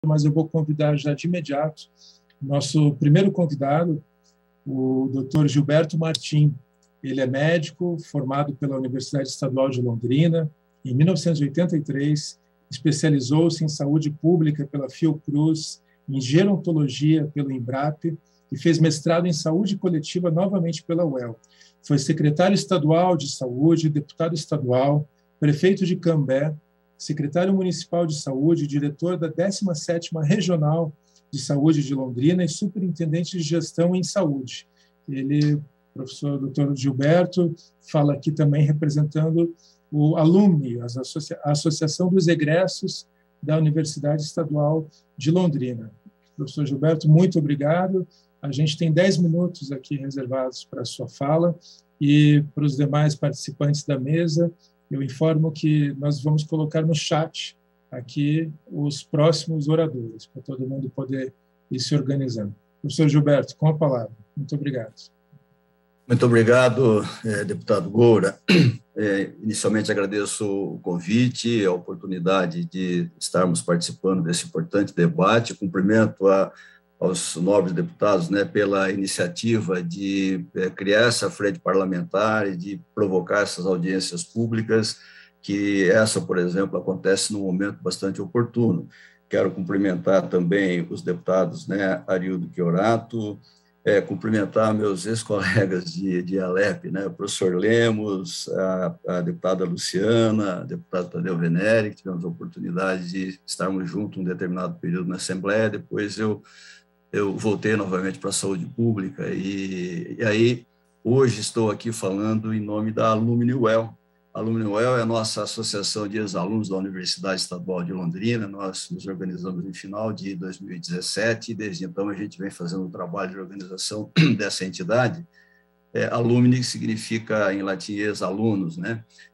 mas eu vou convidar já de imediato nosso primeiro convidado, o Dr. Gilberto Martim. Ele é médico, formado pela Universidade Estadual de Londrina. Em 1983, especializou-se em saúde pública pela Fiocruz, em gerontologia pelo Embrapa e fez mestrado em saúde coletiva novamente pela UEL. Foi secretário estadual de saúde, deputado estadual, prefeito de Cambé, secretário municipal de saúde, diretor da 17ª Regional de Saúde de Londrina e superintendente de gestão em saúde. Ele, professor Dr. Gilberto, fala aqui também representando o Alumni, a Associação dos Egressos da Universidade Estadual de Londrina. Professor Gilberto, muito obrigado. A gente tem 10 minutos aqui reservados para a sua fala e para os demais participantes da mesa, eu informo que nós vamos colocar no chat aqui os próximos oradores, para todo mundo poder ir se organizando. Professor Gilberto, com a palavra. Muito obrigado. Muito obrigado, deputado Goura. Inicialmente agradeço o convite, a oportunidade de estarmos participando desse importante debate. Cumprimento aos nobres deputados, pela iniciativa de criar essa frente parlamentar e de provocar essas audiências públicas, que essa, por exemplo, acontece num momento bastante oportuno. Quero cumprimentar também os deputados, Arildo Chiorato, cumprimentar meus ex-colegas de Alep, o professor Lemos, a deputada Luciana, a deputada Tadeu Venere, que tivemos a oportunidade de estarmos juntos um determinado período na Assembleia. Depois eu voltei novamente para a saúde pública e aí hoje estou aqui falando em nome da Alumni UEL. A Alumni UEL é a nossa associação de ex-alunos da Universidade Estadual de Londrina. Nós nos organizamos no final de 2017 e desde então a gente vem fazendo um trabalho de organização dessa entidade. Alumni significa em latim ex-alunos,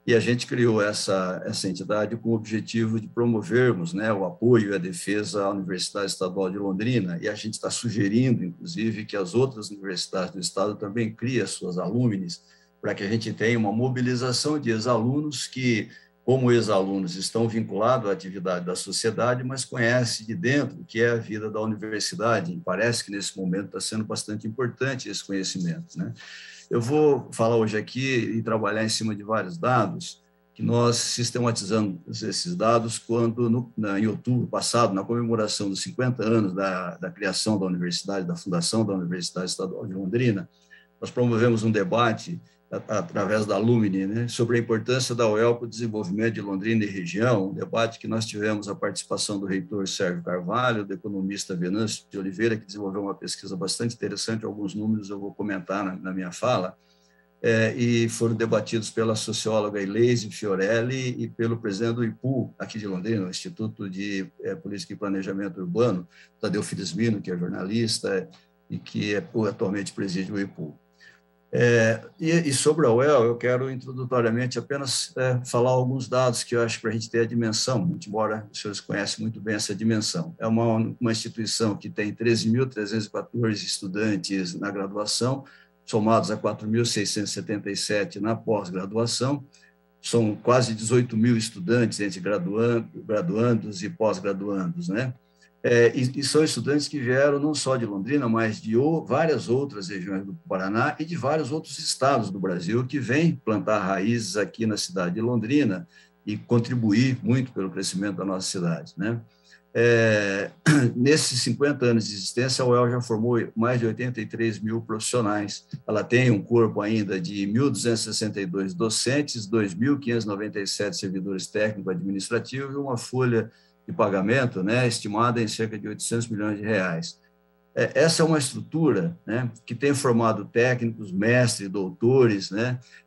E a gente criou essa entidade com o objetivo de promovermos, o apoio e a defesa à Universidade Estadual de Londrina, e a gente está sugerindo, inclusive, que as outras universidades do estado também criem as suas alumnis, para que a gente tenha uma mobilização de ex-alunos que, como ex-alunos, estão vinculados à atividade da sociedade, mas conhecem de dentro o que é a vida da universidade. E parece que, nesse momento, está sendo bastante importante esse conhecimento, Eu vou falar hoje aqui e trabalhar em cima de vários dados, que nós sistematizamos esses dados quando, em outubro passado, na comemoração dos 50 anos da criação da universidade, da fundação da Universidade Estadual de Londrina, nós promovemos um debate através da Alumni, sobre a importância da UEL para o desenvolvimento de Londrina e região, um debate que nós tivemos a participação do reitor Sérgio Carvalho, do economista Venâncio de Oliveira, que desenvolveu uma pesquisa bastante interessante, alguns números eu vou comentar na minha fala, e foram debatidos pela socióloga Ileise Fiorelli e pelo presidente do IPU, aqui de Londrina, o Instituto de Política e Planejamento Urbano, Tadeu Filismino, que é jornalista e que atualmente preside o IPU. E sobre a UEL, eu quero introdutoriamente apenas falar alguns dados que eu acho para a gente ter a dimensão, muito embora os senhores conhecem muito bem essa dimensão. É uma instituição que tem 13.314 estudantes na graduação, somados a 4.677 na pós-graduação, são quase 18 mil estudantes entre graduandos e pós-graduandos, E são estudantes que vieram não só de Londrina, mas de várias outras regiões do Paraná e de vários outros estados do Brasil que vêm plantar raízes aqui na cidade de Londrina e contribuir muito pelo crescimento da nossa cidade, Nesses 50 anos de existência, a UEL já formou mais de 83 mil profissionais. Ela tem um corpo ainda de 1.262 docentes, 2.597 servidores técnico-administrativos e uma folha de pagamento, estimada em cerca de 800 milhões de reais. Essa é uma estrutura que tem formado técnicos, mestres, doutores,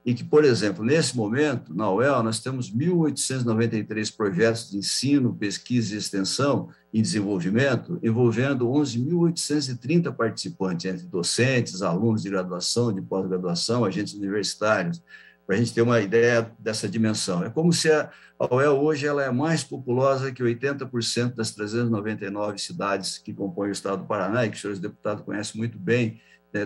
e que, por exemplo, nesse momento, na UEL, nós temos 1.893 projetos de ensino, pesquisa e extensão e desenvolvimento, envolvendo 11.830 participantes, entre docentes, alunos de graduação, de pós-graduação, agentes universitários, para a gente ter uma ideia dessa dimensão. É como se a UEL hoje ela é mais populosa que 80% das 399 cidades que compõem o estado do Paraná, e que os senhores deputados conhecem muito bem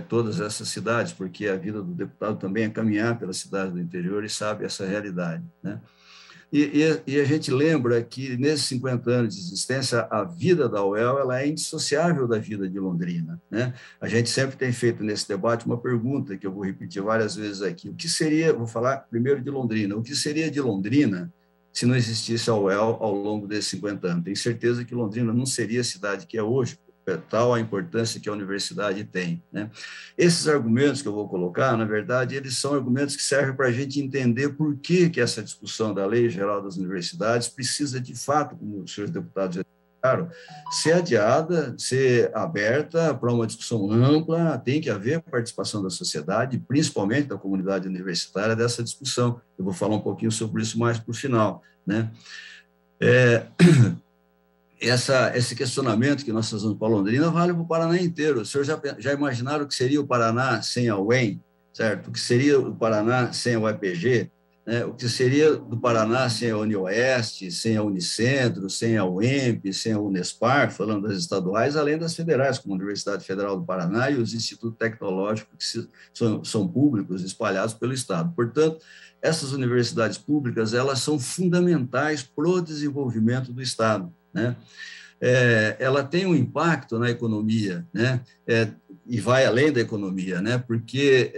todas essas cidades, porque a vida do deputado também é caminhar pelas cidades do interior e sabe essa realidade. E a gente lembra que, nesses 50 anos de existência, a vida da UEL ela é indissociável da vida de Londrina, né? A gente sempre tem feito nesse debate uma pergunta que eu vou repetir várias vezes aqui. O que seria, vou falar primeiro de Londrina, o que seria de Londrina se não existisse a UEL ao longo desses 50 anos? Tenho certeza que Londrina não seria a cidade que é hoje, tal a importância que a universidade tem, né? Esses argumentos que eu vou colocar, na verdade, eles são argumentos que servem para a gente entender por que essa discussão da Lei Geral das Universidades precisa, de fato, como os senhores deputados já explicaram, ser adiada, ser aberta para uma discussão ampla, tem que haver participação da sociedade, principalmente da comunidade universitária, dessa discussão. Eu vou falar um pouquinho sobre isso mais para o final, né? Esse questionamento que nós fazemos para Londrina vale para o Paraná inteiro. Os senhores já imaginaram o que seria o Paraná sem a UEM, certo? O que seria o Paraná sem a UEPG, né? O que seria do Paraná sem a UniOeste, sem a Unicentro, sem a UEMP, sem a Unespar, falando das estaduais, além das federais, como a Universidade Federal do Paraná e os institutos tecnológicos que são públicos espalhados pelo Estado. Portanto, essas universidades públicas elas são fundamentais para o desenvolvimento do Estado, né? Ela tem um impacto na economia, né? E vai além da economia, né? Porque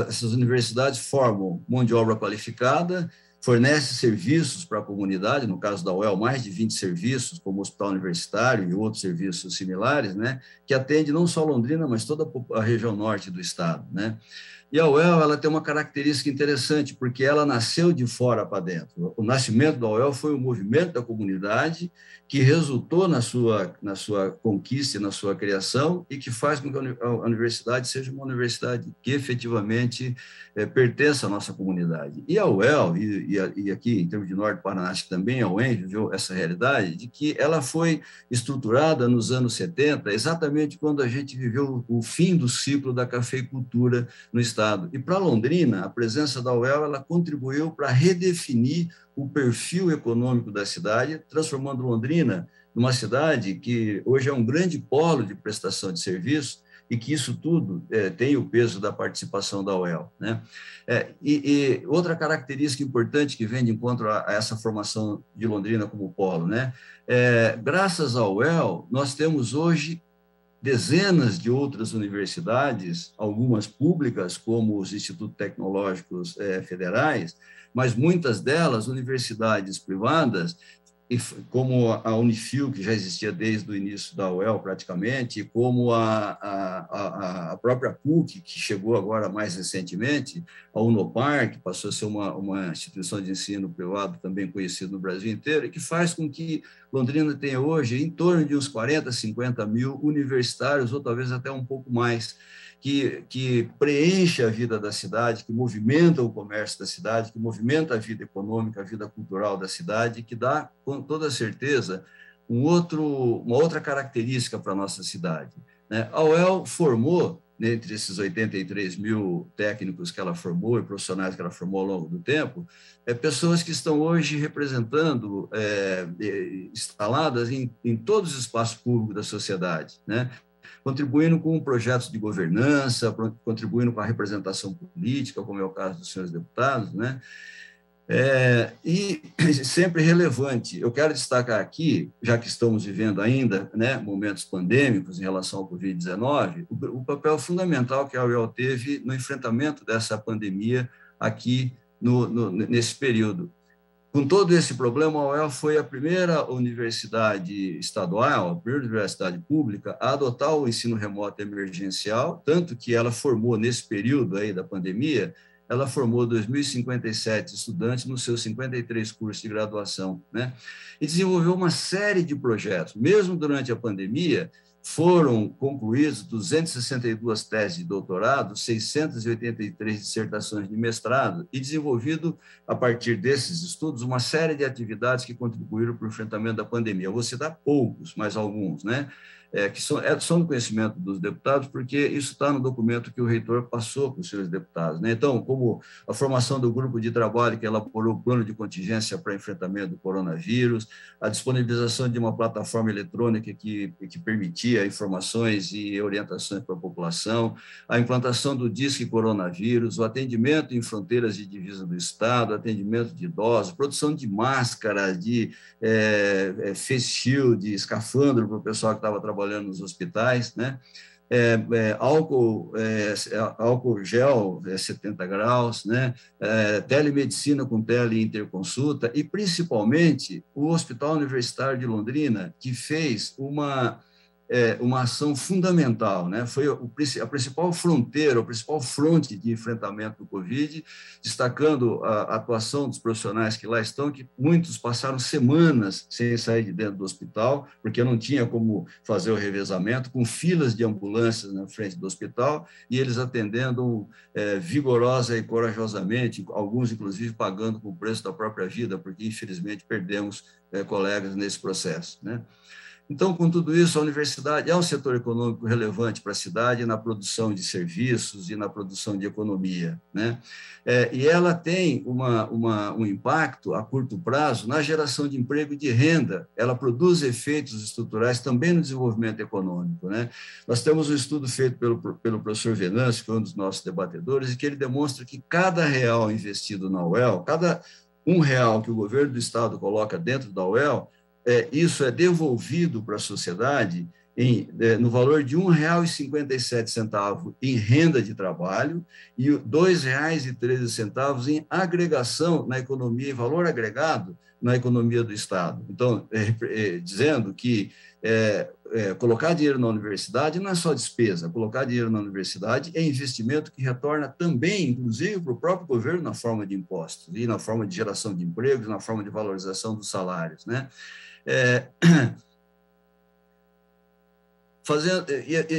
essas universidades formam mão de obra qualificada, fornecem serviços para a comunidade, no caso da UEL, mais de 20 serviços, como hospital universitário e outros serviços similares, né? Que atende não só Londrina, mas toda a região norte do estado, né? E a UEL ela tem uma característica interessante, porque ela nasceu de fora para dentro. O nascimento da UEL foi um movimento da comunidade que resultou na sua conquista e na sua criação e que faz com que a universidade seja uma universidade que efetivamente pertence à nossa comunidade. E a UEL, e aqui em termos de Norte do Paraná, acho que também a UEM viveu essa realidade, de que ela foi estruturada nos anos 70, exatamente quando a gente viveu o fim do ciclo da cafeicultura no estado. E para Londrina, a presença da UEL ela contribuiu para redefinir o perfil econômico da cidade, transformando Londrina numa cidade que hoje é um grande polo de prestação de serviços e que isso tudo tem o peso da participação da UEL, né? E outra característica importante que vem de encontro a essa formação de Londrina como polo, né? Graças à UEL, nós temos hoje dezenas de outras universidades, algumas públicas, como os institutos tecnológicos federais, mas muitas delas universidades privadas, como a Unifil, que já existia desde o início da UEL praticamente, como a própria PUC, que chegou agora mais recentemente, a Unopar, que passou a ser uma instituição de ensino privado também conhecida no Brasil inteiro, e que faz com que Londrina tenha hoje em torno de uns 40, 50 mil universitários, ou talvez até um pouco mais, que preenche a vida da cidade, que movimenta o comércio da cidade, que movimenta a vida econômica, a vida cultural da cidade, que dá, com toda certeza, uma outra característica para a nossa cidade, né? A UEL formou, entre esses 83 mil técnicos que ela formou e profissionais que ela formou ao longo do tempo, pessoas que estão hoje representando, instaladas em todos os espaços públicos da sociedade, né? Contribuindo com projetos de governança, contribuindo com a representação política, como é o caso dos senhores deputados, né? E sempre relevante. Eu quero destacar aqui, já que estamos vivendo ainda, né, momentos pandêmicos em relação ao Covid-19, o papel fundamental que a UEL teve no enfrentamento dessa pandemia aqui nesse período. Com todo esse problema, a UEL foi a primeira universidade estadual, a primeira universidade pública a adotar o ensino remoto emergencial, tanto que ela formou, nesse período aí da pandemia, ela formou 2.057 estudantes nos seus 53 cursos de graduação, né? E desenvolveu uma série de projetos. Mesmo durante a pandemia, foram concluídas 262 teses de doutorado, 683 dissertações de mestrado e desenvolvido, a partir desses estudos, uma série de atividades que contribuíram para o enfrentamento da pandemia. Eu vou citar poucos, mas alguns, né? Que são do conhecimento dos deputados, porque isso está no documento que o reitor passou para os senhores deputados, né? Então, como a formação do grupo de trabalho que elaborou o plano de contingência para enfrentamento do coronavírus, a disponibilização de uma plataforma eletrônica que permitia envia informações e orientações para a população, a implantação do Disque Coronavírus, o atendimento em fronteiras de divisa do Estado, atendimento de idosos, produção de máscaras, de face shield, escafandro para o pessoal que estava trabalhando nos hospitais, né? Álcool gel 70 graus, né? Telemedicina com teleinterconsulta e, principalmente, o Hospital Universitário de Londrina, que fez uma ação fundamental, né? Foi a principal fronteira, o principal fronte de enfrentamento do Covid, destacando a atuação dos profissionais que lá estão, que muitos passaram semanas sem sair de dentro do hospital, porque não tinha como fazer o revezamento, com filas de ambulâncias na frente do hospital, e eles atendendo vigorosa e corajosamente, alguns, inclusive, pagando com o preço da própria vida, porque, infelizmente, perdemos colegas nesse processo, né? Então, com tudo isso, a universidade é um setor econômico relevante para a cidade na produção de serviços e na produção de economia, né? E ela tem um impacto a curto prazo na geração de emprego e de renda. Ela produz efeitos estruturais também no desenvolvimento econômico, né? Nós temos um estudo feito pelo professor Venâncio, que é um dos nossos debatedores, e que ele demonstra que cada real investido na UEL, cada R$1 que o governo do estado coloca dentro da UEL, isso é devolvido para a sociedade no valor de R$1,57 em renda de trabalho e R$2,13 em agregação na economia, em valor agregado na economia do Estado. Então, dizendo que colocar dinheiro na universidade não é só despesa, colocar dinheiro na universidade é investimento que retorna também, inclusive, para o próprio governo na forma de impostos e na forma de geração de empregos, na forma de valorização dos salários, né?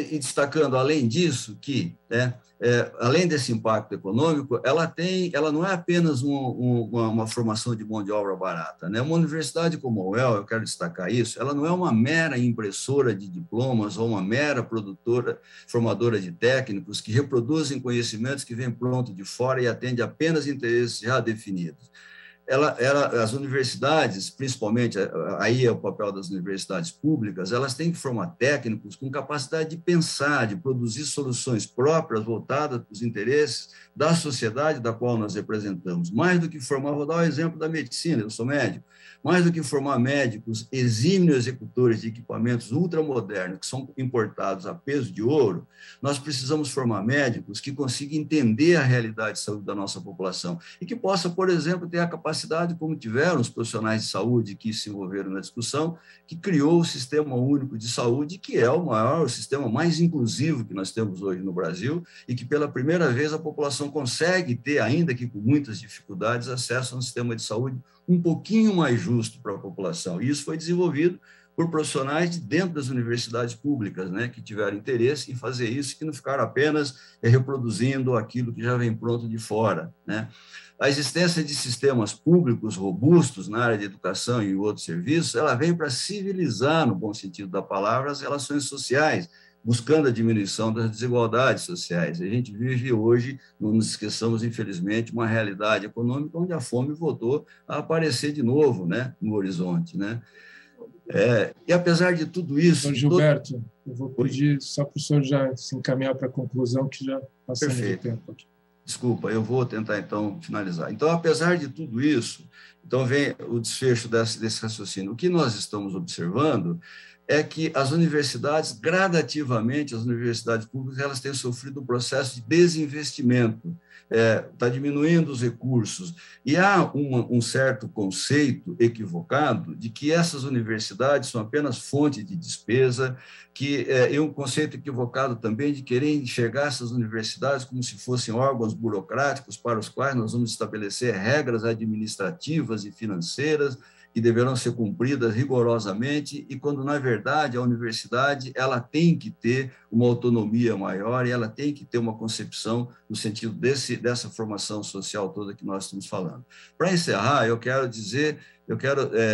E destacando, além disso, que, além desse impacto econômico, ela não é apenas uma formação de mão de obra barata, né? Uma universidade como a UEL, eu quero destacar isso, ela não é uma mera impressora de diplomas ou uma mera formadora de técnicos que reproduzem conhecimentos que vêm pronto de fora e atende apenas interesses já definidos. As universidades, principalmente, aí é o papel das universidades públicas, elas têm que formar técnicos com capacidade de pensar, de produzir soluções próprias voltadas para os interesses da sociedade da qual nós representamos. Mais do que formar, vou dar o exemplo da medicina, eu sou médico, mais do que formar médicos exímios executores de equipamentos ultramodernos que são importados a peso de ouro, nós precisamos formar médicos que consigam entender a realidade de saúde da nossa população e que possa, por exemplo, ter a capacidade, como tiveram os profissionais de saúde que se envolveram na discussão, que criou o Sistema Único de Saúde, que é o sistema mais inclusivo que nós temos hoje no Brasil e que, pela primeira vez, a população consegue ter, ainda que com muitas dificuldades, acesso a um sistema de saúde um pouquinho mais justo para a população. E isso foi desenvolvido por profissionais de dentro das universidades públicas, né, que tiveram interesse em fazer isso, que não ficaram apenas reproduzindo aquilo que já vem pronto de fora, né? A existência de sistemas públicos robustos na área de educação e outros serviços, ela vem para civilizar, no bom sentido da palavra, as relações sociais, buscando a diminuição das desigualdades sociais. A gente vive hoje, não nos esqueçamos, infelizmente, uma realidade econômica onde a fome voltou a aparecer de novo, né, no horizonte, né? E apesar de tudo isso... Senhor Gilberto, eu vou pedir só para o senhor já se encaminhar para a conclusão, que já passamos o tempo aqui. Desculpa, eu vou tentar, então, finalizar. Então, apesar de tudo isso, então vem o desfecho desse raciocínio. O que nós estamos observando é que as universidades, gradativamente, as universidades públicas, elas têm sofrido um processo de desinvestimento, está diminuindo os recursos, e há um certo conceito equivocado de que essas universidades são apenas fonte de despesa, que é um conceito equivocado também de querer enxergar essas universidades como se fossem órgãos burocráticos para os quais nós vamos estabelecer regras administrativas e financeiras que deverão ser cumpridas rigorosamente, e quando, na verdade, a universidade ela tem que ter uma autonomia maior e ela tem que ter uma concepção no sentido dessa formação social toda que nós estamos falando. Para encerrar, eu quero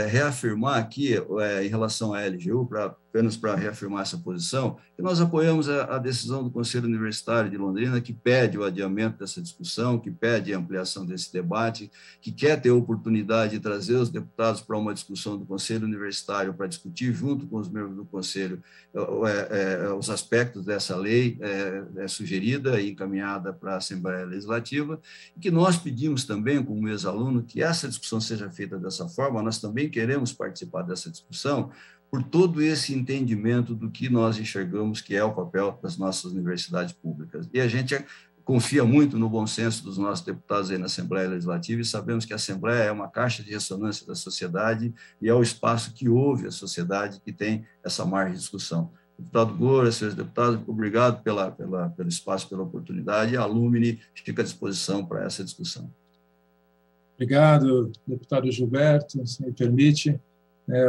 reafirmar aqui, em relação à LGU, apenas para reafirmar essa posição, que nós apoiamos a decisão do Conselho Universitário de Londrina, que pede o adiamento dessa discussão, que pede a ampliação desse debate, que quer ter a oportunidade de trazer os deputados para uma discussão do Conselho Universitário, para discutir junto com os membros do Conselho os aspectos dessa lei sugerida e encaminhada para a Assembleia Legislativa, e que nós pedimos também, como ex-aluno, que essa discussão seja feita dessa forma. Nós também queremos participar dessa discussão por todo esse entendimento do que nós enxergamos que é o papel das nossas universidades públicas. E a gente confia muito no bom senso dos nossos deputados aí na Assembleia Legislativa e sabemos que a Assembleia é uma caixa de ressonância da sociedade e é o espaço que ouve a sociedade, que tem essa margem de discussão. Deputado Goura, senhores deputados, obrigado pelo espaço, pela oportunidade, e a Lumine fica à disposição para essa discussão. Obrigado, deputado Gilberto, se me permite.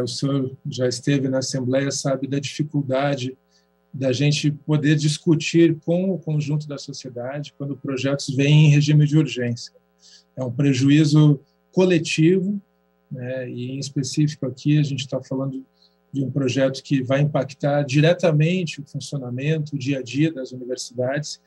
O senhor já esteve na Assembleia, sabe da dificuldade da gente poder discutir com o conjunto da sociedade quando projetos vêm em regime de urgência. É um prejuízo coletivo, né, e, em específico, aqui a gente está falando de um projeto que vai impactar diretamente o funcionamento, o dia a dia das universidades,